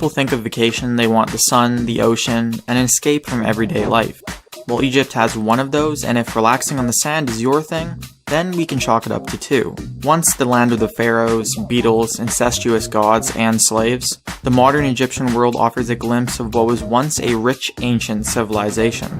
people think of vacation, they want the sun, the ocean, and an escape from everyday life. Well, Egypt has one of those, and if relaxing on the sand is your thing, then we can chalk it up to two. Once the land of the pharaohs, beetles, incestuous gods, and slaves, the modern Egyptian world offers a glimpse of what was once a rich ancient civilization.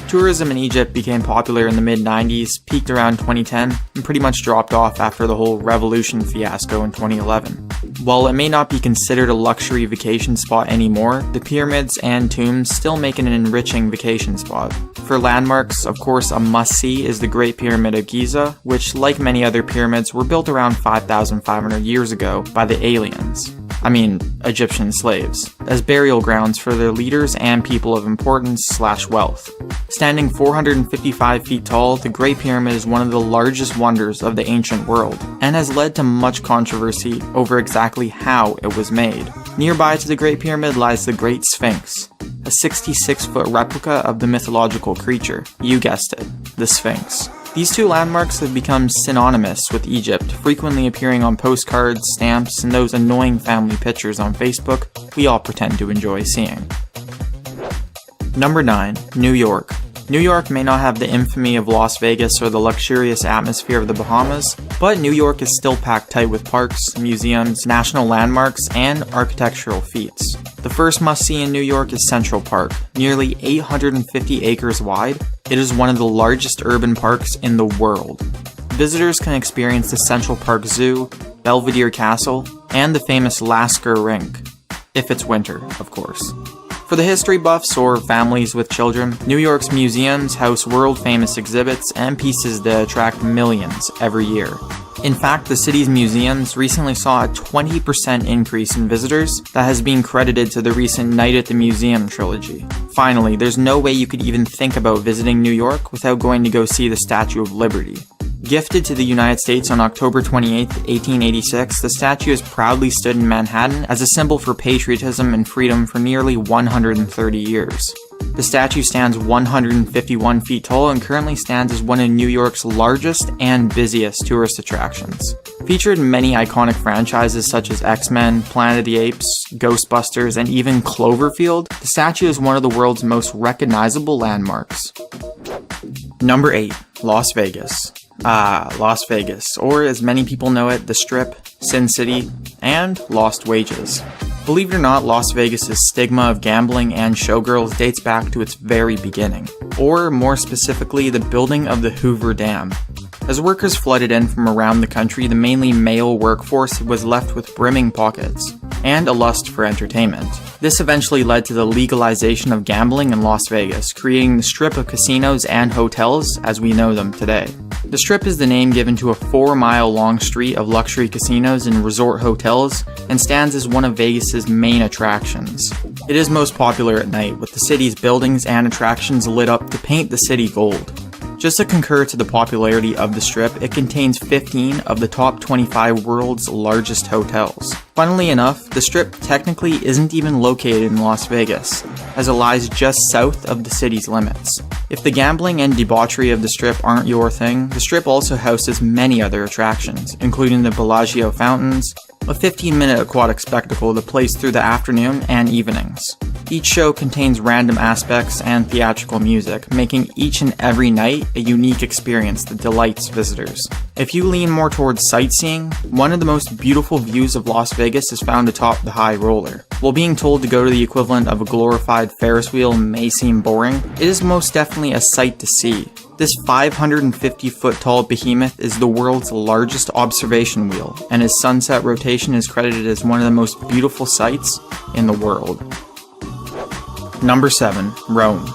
Tourism in Egypt became popular in the mid-90s, peaked around 2010, and pretty much dropped off after the whole revolution fiasco in 2011. While it may not be considered a luxury vacation spot anymore, the pyramids and tombs still make it an enriching vacation spot. For landmarks, of course, a must-see is the Great Pyramid of Giza, which, like many other pyramids, were built around 5,500 years ago by the aliens. Egyptian slaves, as burial grounds for their leaders and people of importance/wealth. Standing 455 feet tall, the Great Pyramid is one of the largest wonders of the ancient world, and has led to much controversy over exactly how it was made. Nearby to the Great Pyramid lies the Great Sphinx, a 66-foot replica of the mythological creature, you guessed it, the Sphinx. These two landmarks have become synonymous with Egypt, frequently appearing on postcards, stamps, and those annoying family pictures on Facebook we all pretend to enjoy seeing. Number 9. New York. New York may not have the infamy of Las Vegas or the luxurious atmosphere of the Bahamas, but New York is still packed tight with parks, museums, national landmarks, and architectural feats. The first must-see in New York is Central Park. Nearly 850 acres wide, it is one of the largest urban parks in the world. Visitors can experience the Central Park Zoo, Belvedere Castle, and the famous Lasker Rink. If it's winter, of course. For the history buffs or families with children, New York's museums house world-famous exhibits and pieces that attract millions every year. In fact, the city's museums recently saw a 20% increase in visitors that has been credited to the recent Night at the Museum trilogy. Finally, there's no way you could even think about visiting New York without going to go see the Statue of Liberty. Gifted to the United States on October 28, 1886, the statue has proudly stood in Manhattan as a symbol for patriotism and freedom for nearly 130 years. The statue stands 151 feet tall and currently stands as one of New York's largest and busiest tourist attractions. Featured in many iconic franchises such as X-Men, Planet of the Apes, Ghostbusters, and even Cloverfield, the statue is one of the world's most recognizable landmarks. Number 8. Las Vegas. Las Vegas, or as many people know it, the Strip, Sin City, and Lost Wages. Believe it or not, Las Vegas' stigma of gambling and showgirls dates back to its very beginning, or more specifically, the building of the Hoover Dam. As workers flooded in from around the country, the mainly male workforce was left with brimming pockets, and a lust for entertainment. This eventually led to the legalization of gambling in Las Vegas, creating the strip of casinos and hotels as we know them today. The Strip is the name given to a 4-mile-long street of luxury casinos and resort hotels, and stands as one of Vegas's main attractions. It is most popular at night, with the city's buildings and attractions lit up to paint the city gold. Just to concur to the popularity of the Strip, it contains 15 of the top 25 world's largest hotels. Funnily enough, the Strip technically isn't even located in Las Vegas, as it lies just south of the city's limits. If the gambling and debauchery of the Strip aren't your thing, the Strip also houses many other attractions, including the Bellagio fountains, a 15-minute aquatic spectacle that plays through the afternoon and evenings. Each show contains random aspects and theatrical music, making each and every night a unique experience that delights visitors. If you lean more towards sightseeing, one of the most beautiful views of Las Vegas is found atop the High Roller. While being told to go to the equivalent of a glorified Ferris wheel may seem boring, it is most definitely a sight to see. This 550-foot tall behemoth is the world's largest observation wheel, and its sunset rotation is credited as one of the most beautiful sights in the world. Number 7. Rome.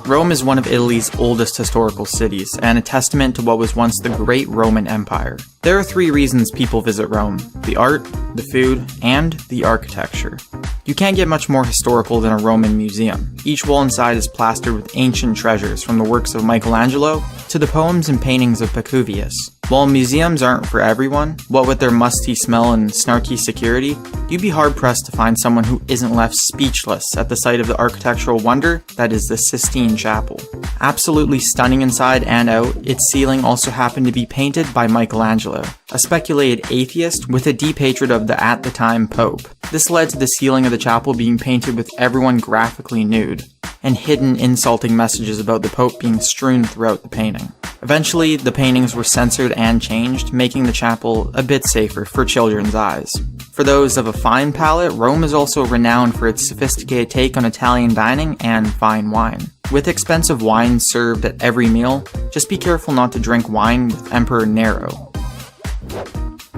Rome is one of Italy's oldest historical cities, and a testament to what was once the Great Roman Empire. There are 3 reasons people visit Rome: the art, the food, and the architecture. You can't get much more historical than a Roman museum. Each wall inside is plastered with ancient treasures, from the works of Michelangelo to the poems and paintings of Pacuvius. While museums aren't for everyone, what with their musty smell and snarky security, you'd be hard-pressed to find someone who isn't left speechless at the sight of the architectural wonder that is the Sistine Chapel. Absolutely stunning inside and out, its ceiling also happened to be painted by Michelangelo, a speculated atheist with a deep hatred of the at-the-time Pope. This led to the ceiling of the chapel being painted with everyone graphically nude, and hidden insulting messages about the Pope being strewn throughout the painting. Eventually, the paintings were censored and changed, making the chapel a bit safer for children's eyes. For those of a fine palate, Rome is also renowned for its sophisticated take on Italian dining and fine wine. With expensive wine served at every meal, just be careful not to drink wine with Emperor Nero.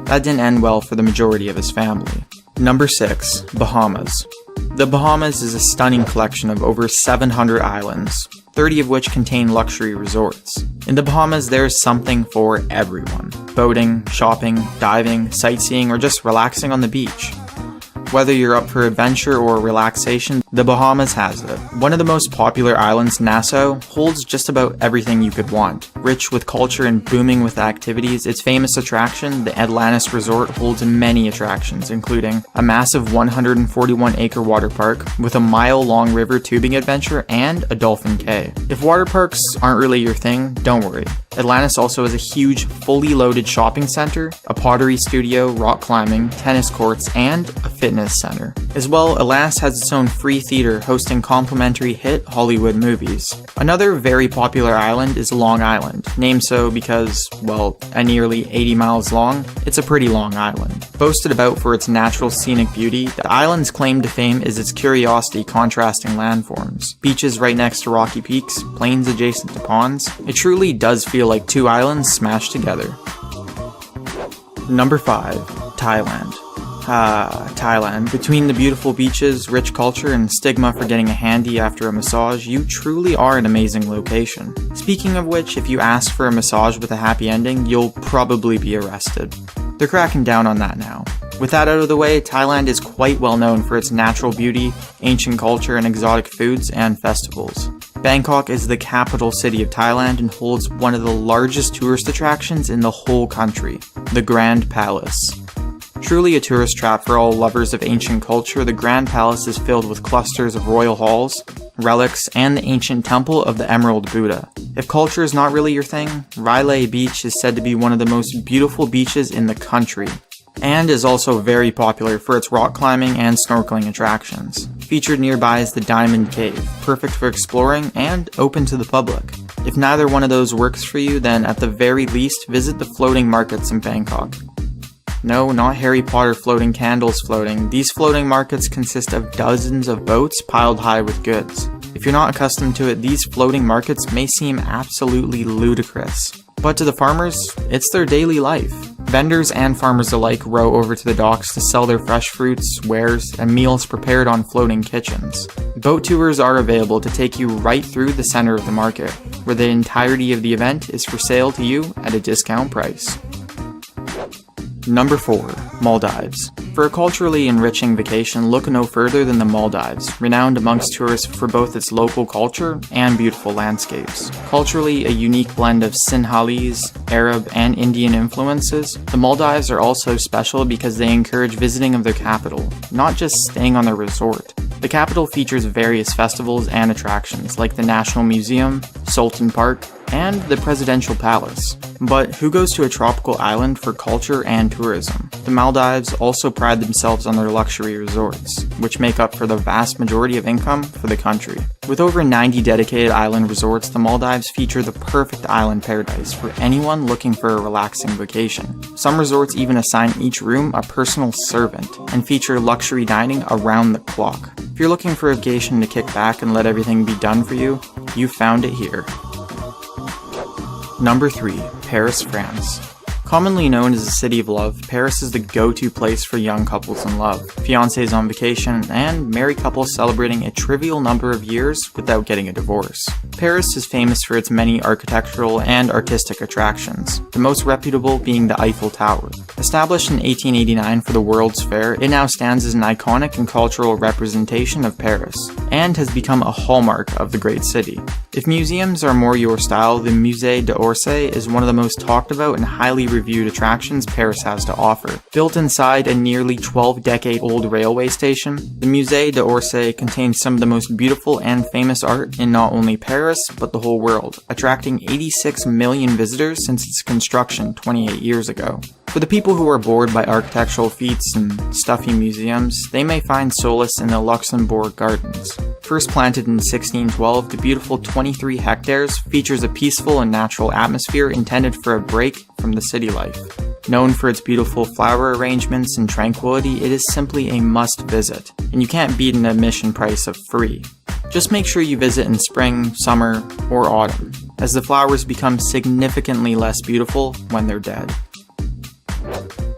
That didn't end well for the majority of his family. Number 6. Bahamas. The Bahamas is a stunning collection of over 700 islands, 30 of which contain luxury resorts. In the Bahamas, there is something for everyone. Boating, shopping, diving, sightseeing, or just relaxing on the beach. Whether you're up for adventure or relaxation, the Bahamas has it. One of the most popular islands, Nassau, holds just about everything you could want. Rich with culture and booming with activities, its famous attraction, the Atlantis Resort, holds many attractions, including a massive 141-acre water park with a mile-long river tubing adventure and a dolphin cay. If water parks aren't really your thing, don't worry. Atlantis also has a huge, fully loaded shopping center, a pottery studio, rock climbing, tennis courts, and a fitness center. As well, Atlantis has its own free theater hosting complimentary hit Hollywood movies. Another very popular island is Long Island, named so because, well, at nearly 80 miles long, it's a pretty long island. Boasted about for its natural scenic beauty, the island's claim to fame is its curiosity contrasting landforms. Beaches right next to rocky peaks, plains adjacent to ponds. It truly does feel like two islands smashed together. Number 5. Thailand. Thailand. Between the beautiful beaches, rich culture, and stigma for getting a handy after a massage, you truly are an amazing location. Speaking of which, if you ask for a massage with a happy ending, you'll probably be arrested. They're cracking down on that now. With that out of the way, Thailand is quite well known for its natural beauty, ancient culture, and exotic foods and festivals. Bangkok is the capital city of Thailand and holds one of the largest tourist attractions in the whole country, the Grand Palace. Truly a tourist trap for all lovers of ancient culture, the Grand Palace is filled with clusters of royal halls, relics, and the ancient temple of the Emerald Buddha. If culture is not really your thing, Railay Beach is said to be one of the most beautiful beaches in the country, and is also very popular for its rock climbing and snorkeling attractions. Featured nearby is the Diamond Cave, perfect for exploring and open to the public. If neither one of those works for you, then at the very least visit the floating markets in Bangkok. No, not Harry Potter floating candles floating. These floating markets consist of dozens of boats piled high with goods. If you're not accustomed to it, these floating markets may seem absolutely ludicrous. But to the farmers, it's their daily life. Vendors and farmers alike row over to the docks to sell their fresh fruits, wares, and meals prepared on floating kitchens. Boat tours are available to take you right through the center of the market, where the entirety of the event is for sale to you at a discount price. Number 4. Maldives. For a culturally enriching vacation, look no further than the Maldives, renowned amongst tourists for both its local culture and beautiful landscapes. Culturally a unique blend of Sinhalese, Arab, and Indian influences, the Maldives are also special because they encourage visiting of their capital, not just staying on their resort. The capital features various festivals and attractions like the National Museum, Sultan Park, and the Presidential Palace. But who goes to a tropical island for culture and tourism? The Maldives also pride themselves on their luxury resorts, which make up for the vast majority of income for the country. With over 90 dedicated island resorts, the Maldives feature the perfect island paradise for anyone looking for a relaxing vacation. Some resorts even assign each room a personal servant and feature luxury dining around the clock. If you're looking for a vacation to kick back and let everything be done for you, you found it here. Number 3. Paris, France. Commonly known as the City of Love, Paris is the go-to place for young couples in love, fiancés on vacation, and married couples celebrating a trivial number of years without getting a divorce. Paris is famous for its many architectural and artistic attractions, the most reputable being the Eiffel Tower. Established in 1889 for the World's Fair, it now stands as an iconic and cultural representation of Paris, and has become a hallmark of the great city. If museums are more your style, the Musée d'Orsay is one of the most talked about and highly reviewed attractions Paris has to offer. Built inside a nearly 12-decade-old railway station, the Musée d'Orsay contains some of the most beautiful and famous art in not only Paris, but the whole world, attracting 86 million visitors since its construction 28 years ago. For the people who are bored by architectural feats and stuffy museums, they may find solace in the Luxembourg Gardens. First planted in 1612, the beautiful 23 hectares features a peaceful and natural atmosphere intended for a break from the city life. Known for its beautiful flower arrangements and tranquility, it is simply a must visit, and you can't beat an admission price of free. Just make sure you visit in spring, summer, or autumn, as the flowers become significantly less beautiful when they're dead.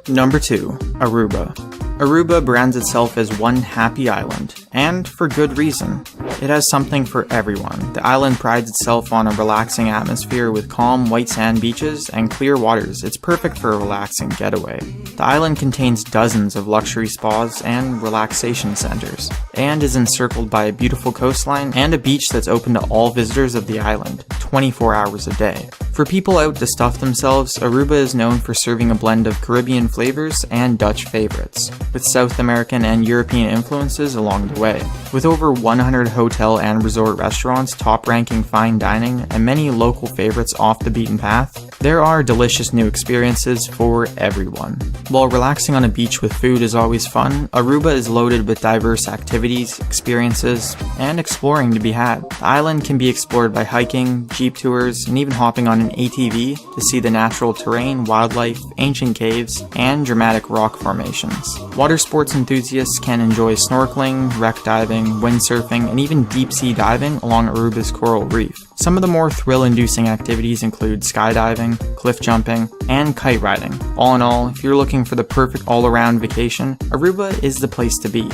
Number 2. Aruba. Aruba brands itself as one happy island, and for good reason. It has something for everyone. The island prides itself on a relaxing atmosphere with calm white sand beaches and clear waters. It's perfect for a relaxing getaway. The island contains dozens of luxury spas and relaxation centers, and is encircled by a beautiful coastline and a beach that's open to all visitors of the island, 24 hours a day. For people out to stuff themselves, Aruba is known for serving a blend of Caribbean flavors and Dutch favorites, with South American and European influences along the way. With over 100 hotel and resort restaurants top-ranking fine dining and many local favorites off the beaten path, there are delicious new experiences for everyone. While relaxing on a beach with food is always fun, Aruba is loaded with diverse activities, experiences, and exploring to be had. The island can be explored by hiking, jeep tours, and even hopping on an ATV to see the natural terrain, wildlife, ancient caves, and dramatic rock formations. Water sports enthusiasts can enjoy snorkeling, wreck diving, windsurfing, and even deep-sea diving along Aruba's coral reef. Some of the more thrill-inducing activities include skydiving, cliff jumping, and kite riding. All in all, if you're looking for the perfect all-around vacation, Aruba is the place to be.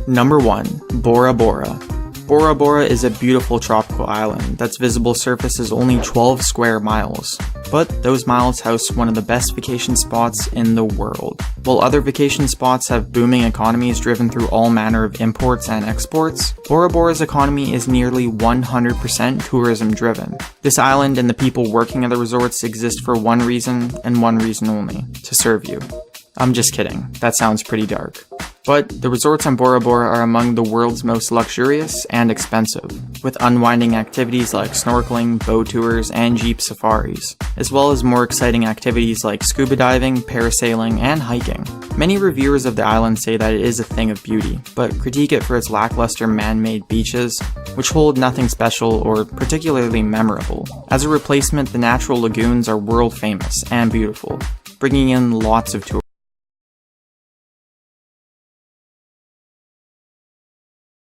Number 1. Bora Bora. Bora Bora is a beautiful tropical island that's visible surface is only 12 square miles. But those miles house one of the best vacation spots in the world. While other vacation spots have booming economies driven through all manner of imports and exports, Bora Bora's economy is nearly 100% tourism driven. This island and the people working at the resorts exist for one reason and one reason only: to serve you. I'm just kidding, that sounds pretty dark. But the resorts on Bora Bora are among the world's most luxurious and expensive, with unwinding activities like snorkeling, boat tours, and jeep safaris, as well as more exciting activities like scuba diving, parasailing, and hiking. Many reviewers of the island say that it is a thing of beauty, but critique it for its lackluster man-made beaches, which hold nothing special or particularly memorable. As a replacement, the natural lagoons are world famous and beautiful, bringing in lots of tourists.